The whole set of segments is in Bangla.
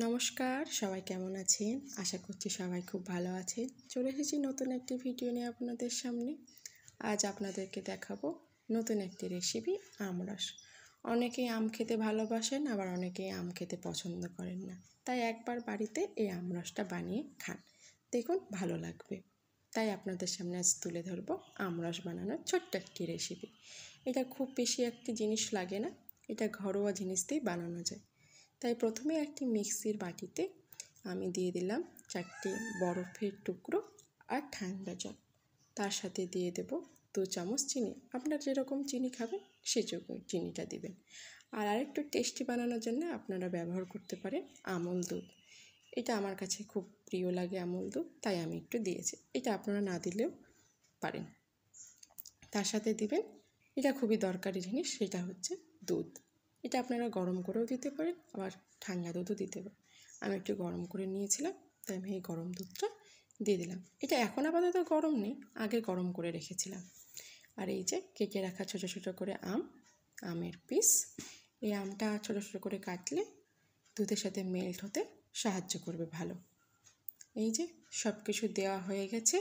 নমস্কার, সবাই কেমন আছেন? আশা করছি সবাই খুব ভালো আছেন। চলে এসেছি নতুন একটি ভিডিও নিয়ে আপনাদের সামনে। আজ আপনাদেরকে দেখাবো নতুন একটি রেসিপি, আমরস। অনেকেই আম খেতে ভালোবাসেন, আবার অনেকেই আম খেতে পছন্দ করেন না। তাই একবার বাড়িতে এই আমরসটা বানিয়ে খান, দেখুন ভালো লাগবে। তাই আপনাদের সামনে আজ তুলে ধরবো আমরস বানানোর ছোট্ট একটি রেসিপি। এটা খুব বেশি একটি জিনিস লাগে না, এটা ঘরোয়া জিনিস দিয়েই বানানো যায়। তাই প্রথমে একটি মিক্সির বাটিতে আমি দিয়ে দিলাম 4টি বরফের টুকরো আর ঠান্ডা জল। তার সাথে দিয়ে দেব 2 চামচ চিনি। আপনারা যেরকম চিনি খাবেন সেরকম চিনিটা দিবেন। আর আরেকটু টেস্টি বানানোর জন্য আপনারা ব্যবহার করতে পারেন আমুল দুধ। এটা আমার কাছে খুব প্রিয় লাগে আমুল দুধ, তাই আমি একটু দিয়েছি। এটা আপনারা না দিলেও পারেন। তার সাথে দিবেন, এটা খুবই দরকারি জিনিস, সেটা হচ্ছে দুধ। এটা আপনারা গরম করেও দিতে পারেন, আবার ঠান্ডা দুধও দিতে পারেন। আমি একটু গরম করে নিয়েছিলাম, তাই আমি এই গরম দুধটা দিয়ে দিলাম। এটা এখন আপাতত গরম নেই, আগে গরম করে রেখেছিলাম। আর এই যে কেটে রাখা ছোটো ছোটো করে আমের পিস, এই আমটা ছোটো ছোটো করে কাটলে দুধের সাথে মেল্ট হতে সাহায্য করবে ভালো। এই যে সব কিছু দেওয়া হয়ে গেছে।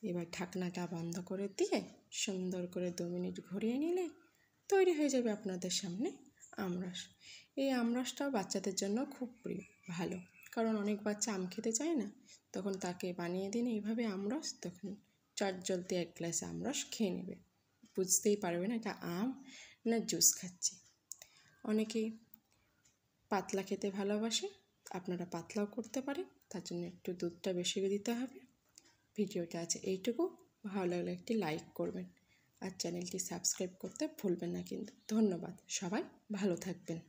এবার ঢাকনাটা বন্ধ করে দিয়ে সুন্দর করে 2 মিনিট ঘুরিয়ে নিলে তৈরি হয়ে যাবে আপনাদের সামনে আমরস। এই আমরসটাও বাচ্চাদের জন্য খুব ভালো, কারণ অনেক বাচ্চা আম খেতে চায় না, তখন তাকে বানিয়ে দিন এইভাবে আমরস, তখন চটজলদি 1 গ্লাস আমরস খেয়ে নেবে, বুঝতেই পারবে না এটা আম না জুস খাচ্ছি। অনেকেই পাতলা খেতে ভালোবাসে, আপনারা পাতলাও করতে পারেন, তার জন্য একটু দুধটা বেশি দিতে হবে। ভিডিওটা আছে এইটুকু, ভালো লাগলে একটি লাইক করবেন আর চ্যানেলটি সাবস্ক্রাইব করতে ভুলবেন না কিন্তু। ধন্যবাদ, সবাই ভালো থাকবেন।